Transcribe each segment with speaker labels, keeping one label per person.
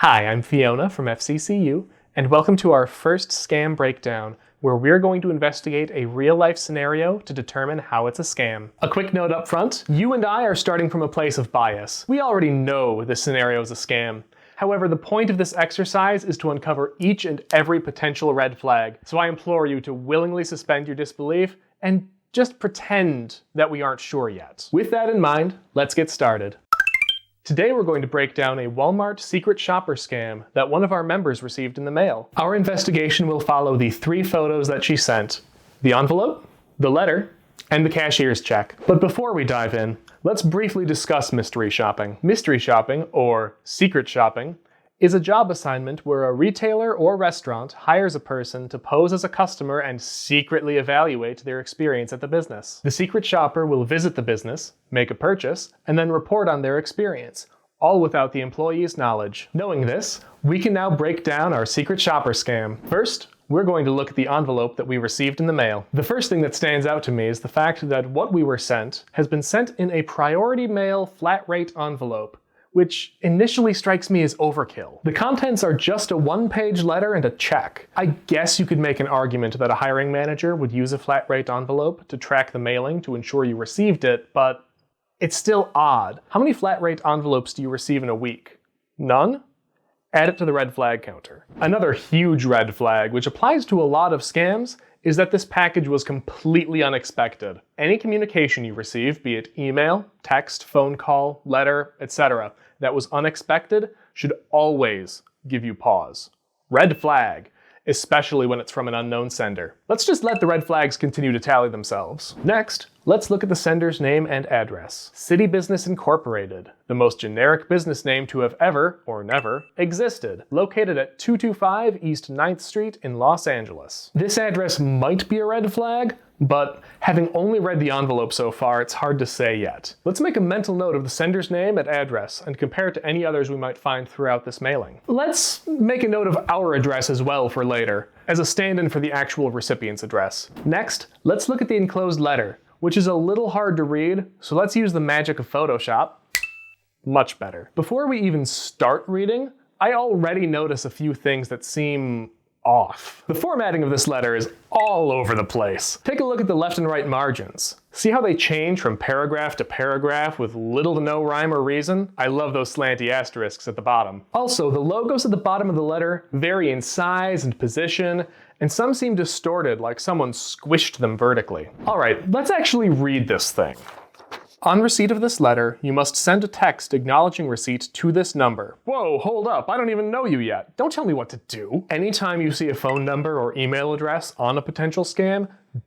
Speaker 1: Hi, I'm Fiona from FCCU, and welcome to our first scam breakdown, where we're going to investigate a real-life scenario to determine how it's a scam. A quick note up front, you and I are starting from a place of bias. We already know this scenario is a scam. However, the point of this exercise is to uncover each and every potential red flag, so I implore you to willingly suspend your disbelief and just pretend that we aren't sure yet. With that in mind, let's get started. Today we're going to break down a Walmart secret shopper scam that one of our members received in the mail. Our investigation will follow the 3 photos that she sent: the envelope, the letter, and the cashier's check. But before we dive in, let's briefly discuss mystery shopping. Mystery shopping, or secret shopping, is a job assignment where a retailer or restaurant hires a person to pose as a customer and secretly evaluate their experience at the business. The secret shopper will visit the business, make a purchase, and then report on their experience, all without the employee's knowledge. Knowing this, we can now break down our secret shopper scam. First, we're going to look at the envelope that we received in the mail. The first thing that stands out to me is the fact that what we were sent has been sent in a priority mail flat rate envelope, which initially strikes me as overkill. The contents are just a 1-page letter and a check. I guess you could make an argument that a hiring manager would use a flat rate envelope to track the mailing to ensure you received it, but it's still odd. How many flat rate envelopes do you receive in a week? None? Add it to the red flag counter. Another huge red flag, which applies to a lot of scams, is that this package was completely unexpected. Any communication you receive, be it email, text, phone call, letter, etc., that was unexpected should always give you pause. Red flag, especially when it's from an unknown sender. Let's just let the red flags continue to tally themselves. Next, let's look at the sender's name and address. City Business Incorporated, the most generic business name to have ever, or never, existed, located at 225 East 9th Street in Los Angeles. This address might be a red flag, but having only read the envelope so far, it's hard to say yet. Let's make a mental note of the sender's name and address and compare it to any others we might find throughout this mailing. Let's make a note of our address as well for later, as a stand-in for the actual recipient's address. Next, let's look at the enclosed letter, which is a little hard to read, so let's use the magic of Photoshop. Much better. Before we even start reading, I already notice a few things that seem off. The formatting of this letter is all over the place. Take a look at the left and right margins. See how they change from paragraph to paragraph with little to no rhyme or reason? I love those slanty asterisks at the bottom. Also, the logos at the bottom of the letter vary in size and position, and some seem distorted, like someone squished them vertically. Alright, let's actually read this thing. On receipt of this letter, you must send a text acknowledging receipt to this number. Whoa, hold up, I don't even know you yet. Don't tell me what to do. Anytime you see a phone number or email address on a potential scam,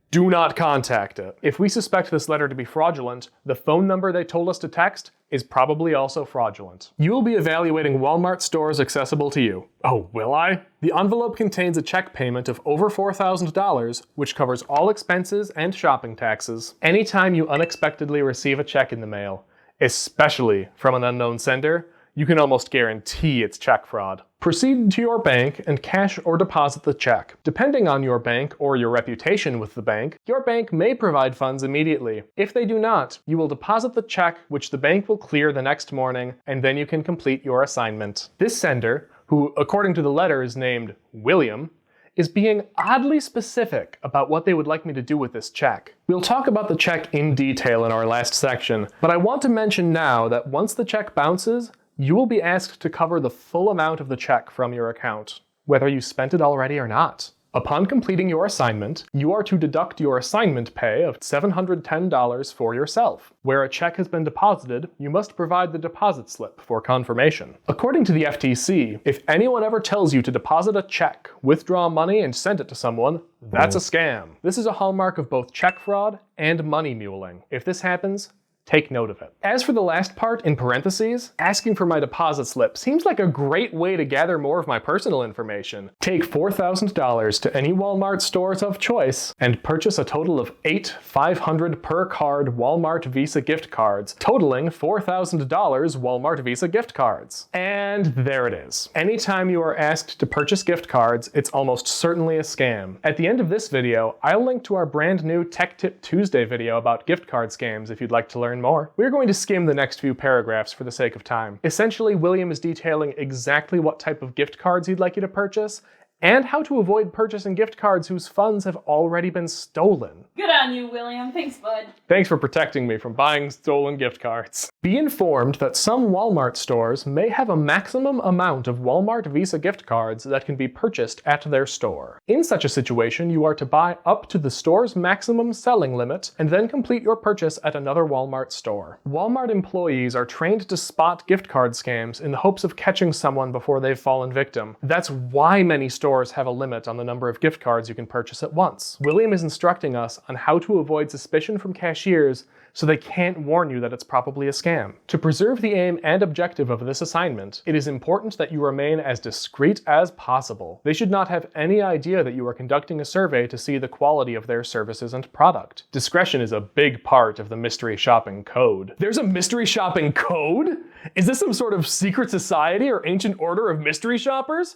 Speaker 1: do not contact it. If we suspect this letter to be fraudulent, the phone number they told us to text is probably also fraudulent. You will be evaluating Walmart stores accessible to you. Oh, will I? The envelope contains a check payment of over $4,000, which covers all expenses and shopping taxes. Anytime you unexpectedly receive a check in the mail, especially from an unknown sender, you can almost guarantee it's check fraud. Proceed to your bank and cash or deposit the check. Depending on your bank or your reputation with the bank, your bank may provide funds immediately. If they do not, you will deposit the check, which the bank will clear the next morning, and then you can complete your assignment. This sender, who according to the letter is named William, is being oddly specific about what they would like me to do with this check. We'll talk about the check in detail in our last section, but I want to mention now that once the check bounces, you will be asked to cover the full amount of the check from your account, whether you spent it already or not. Upon completing your assignment, you are to deduct your assignment pay of $710 for yourself. Where a check has been deposited, you must provide the deposit slip for confirmation. According to the FTC, if anyone ever tells you to deposit a check, withdraw money, and send it to someone, that's a scam. This is a hallmark of both check fraud and money muling. If this happens, take note of it. As for the last part, in parentheses, asking for my deposit slip seems like a great way to gather more of my personal information. Take $4,000 to any Walmart stores of choice and purchase a total of 8 $500 per card Walmart Visa gift cards, totaling $4,000 Walmart Visa gift cards. And there it is. Anytime you are asked to purchase gift cards, it's almost certainly a scam. At the end of this video, I'll link to our brand new Tech Tip Tuesday video about gift card scams if you'd like to learn learn more. We're going to skim the next few paragraphs for the sake of time. Essentially, William is detailing exactly what type of gift cards he'd like you to purchase, and how to avoid purchasing gift cards whose funds have already been stolen.
Speaker 2: Good on you, William. Thanks, bud.
Speaker 1: Thanks for protecting me from buying stolen gift cards. Be informed that some Walmart stores may have a maximum amount of Walmart Visa gift cards that can be purchased at their store. In such a situation, you are to buy up to the store's maximum selling limit and then complete your purchase at another Walmart store. Walmart employees are trained to spot gift card scams in the hopes of catching someone before they've fallen victim. That's why many stores have a limit on the number of gift cards you can purchase at once. William is instructing us on how to avoid suspicion from cashiers so they can't warn you that it's probably a scam. To preserve the aim and objective of this assignment, it is important that you remain as discreet as possible. They should not have any idea that you are conducting a survey to see the quality of their services and product. Discretion is a big part of the mystery shopping code. There's a mystery shopping code? Is this some sort of secret society or ancient order of mystery shoppers?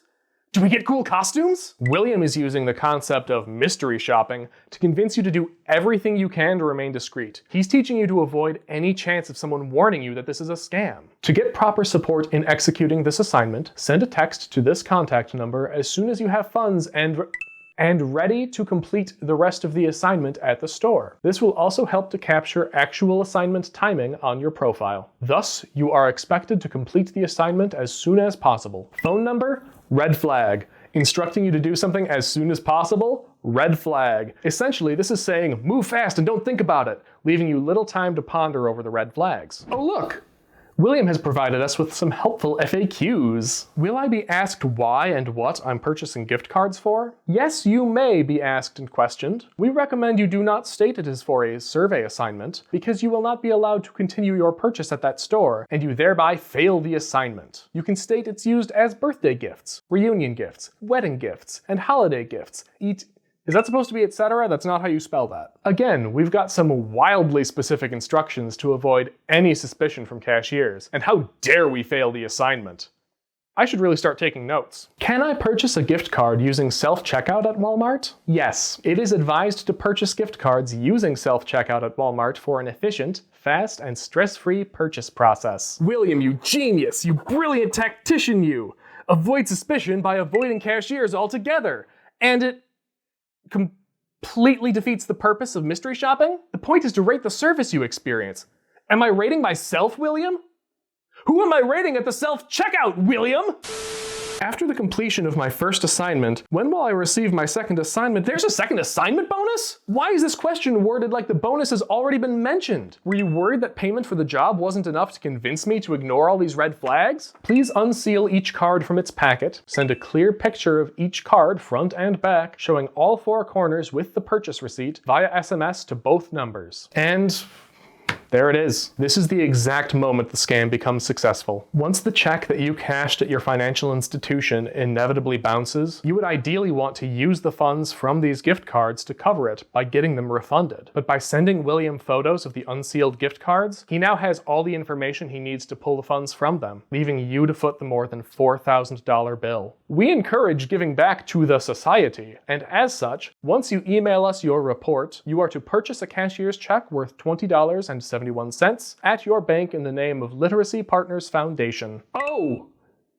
Speaker 1: Do we get cool costumes? William is using the concept of mystery shopping to convince you to do everything you can to remain discreet. He's teaching you to avoid any chance of someone warning you that this is a scam. To get proper support in executing this assignment, send a text to this contact number as soon as you have funds and ready to complete the rest of the assignment at the store. This will also help to capture actual assignment timing on your profile. Thus, you are expected to complete the assignment as soon as possible. Phone number? Red flag. Instructing you to do something as soon as possible? Red flag. Essentially, this is saying, move fast and don't think about it, leaving you little time to ponder over the red flags. Oh look! William has provided us with some helpful FAQs. Will I be asked why and what I'm purchasing gift cards for? Yes, you may be asked and questioned. We recommend you do not state it is for a survey assignment, because you will not be allowed to continue your purchase at that store, and you thereby fail the assignment. You can state it's used as birthday gifts, reunion gifts, wedding gifts, and holiday gifts. Is that supposed to be etc.? That's not how you spell that. Again, we've got some wildly specific instructions to avoid any suspicion from cashiers. And how dare we fail the assignment? I should really start taking notes. Can I purchase a gift card using self-checkout at Walmart? Yes, it is advised to purchase gift cards using self-checkout at Walmart for an efficient, fast, and stress-free purchase process. William, you genius! You brilliant tactician, you! Avoid suspicion by avoiding cashiers altogether. And it completely defeats the purpose of mystery shopping? The point is to rate the service you experience. Am I rating myself, William? Who am I rating at the self-checkout, William? After the completion of my first assignment, when will I receive my second assignment? There's a second assignment bonus? Why is this question worded like the bonus has already been mentioned? Were you worried that payment for the job wasn't enough to convince me to ignore all these red flags? Please unseal each card from its packet, send a clear picture of each card front and back, showing all four corners with the purchase receipt via SMS to both numbers. And there it is. This is the exact moment the scam becomes successful. Once the check that you cashed at your financial institution inevitably bounces, you would ideally want to use the funds from these gift cards to cover it by getting them refunded. But by sending William photos of the unsealed gift cards, he now has all the information he needs to pull the funds from them, leaving you to foot the more than $4,000 bill. We encourage giving back to the society, and as such, once you email us your report, you are to purchase a cashier's check worth $20.71 at your bank in the name of Literacy Partners Foundation. Oh!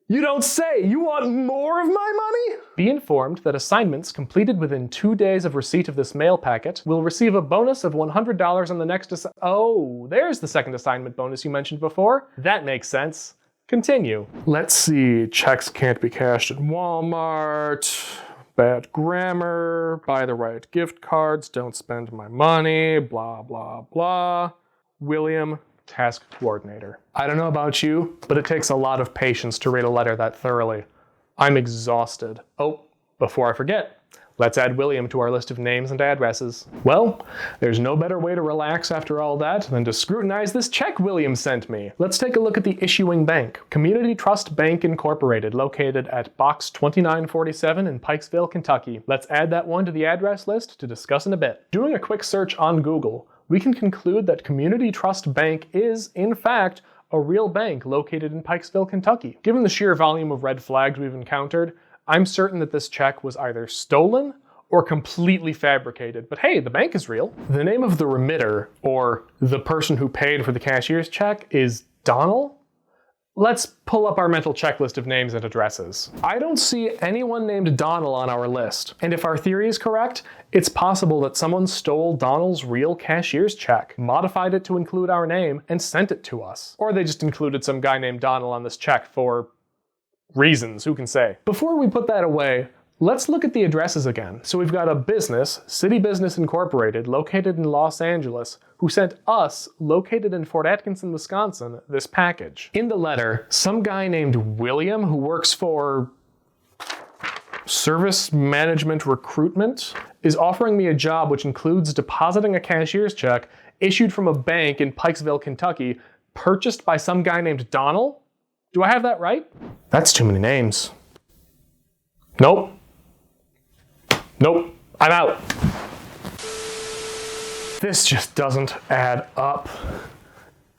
Speaker 1: You don't say! You want more of my money? Be informed that assignments completed within 2 days of receipt of this mail packet will receive a bonus of $100 on the next Oh, there's the second assignment bonus you mentioned before. That makes sense. Continue. Let's see. Checks can't be cashed at Walmart. Bad grammar. Buy the right gift cards. Don't spend my money. Blah, blah, blah. William, task coordinator. I don't know about you, but it takes a lot of patience to read a letter that thoroughly. I'm exhausted. Oh, before I forget, let's add William to our list of names and addresses. Well, there's no better way to relax after all that than to scrutinize this check William sent me. Let's take a look at the issuing bank. Community Trust Bank Incorporated, located at Box 2947 in Pikesville, Kentucky. Let's add that one to the address list to discuss in a bit. Doing a quick search on Google, we can conclude that Community Trust Bank is, in fact, a real bank located in Pikesville, Kentucky. Given the sheer volume of red flags we've encountered, I'm certain that this check was either stolen or completely fabricated, but hey, the bank is real. The name of the remitter, or the person who paid for the cashier's check, is Donald? Let's pull up our mental checklist of names and addresses. I don't see anyone named Donald on our list. And if our theory is correct, it's possible that someone stole Donald's real cashier's check, modified it to include our name, and sent it to us. Or they just included some guy named Donald on this check for reasons, who can say? Before we put that away, let's look at the addresses again. So we've got a business, City Business Incorporated, located in Los Angeles, who sent us, located in Fort Atkinson, Wisconsin, this package. In the letter, some guy named William, who works for Service Management Recruitment, is offering me a job which includes depositing a cashier's check issued from a bank in Pikesville, Kentucky, purchased by some guy named Donald? Do I have that right? That's too many names. Nope. Nope. I'm out. This just doesn't add up.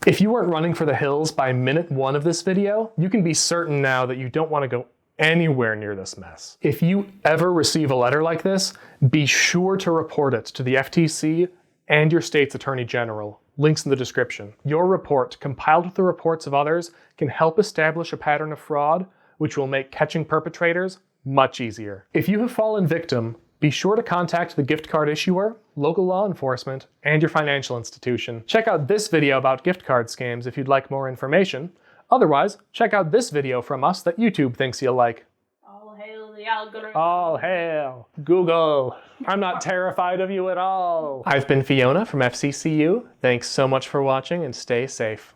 Speaker 1: If you weren't running for the hills by minute 1 of this video, you can be certain now that you don't want to go anywhere near this mess. If you ever receive a letter like this, be sure to report it to the FTC and your state's Attorney General. Links in the description. Your report, compiled with the reports of others, can help establish a pattern of fraud, which will make catching perpetrators much easier. If you have fallen victim, be sure to contact the gift card issuer, local law enforcement, and your financial institution. Check out this video about gift card scams if you'd like more information. Otherwise, check out this video from us that YouTube thinks you'll like.
Speaker 2: All hail the algorithm.
Speaker 1: All hail Google. I'm not terrified of you at all. I've been Fiona from FCCU. Thanks so much for watching and stay safe.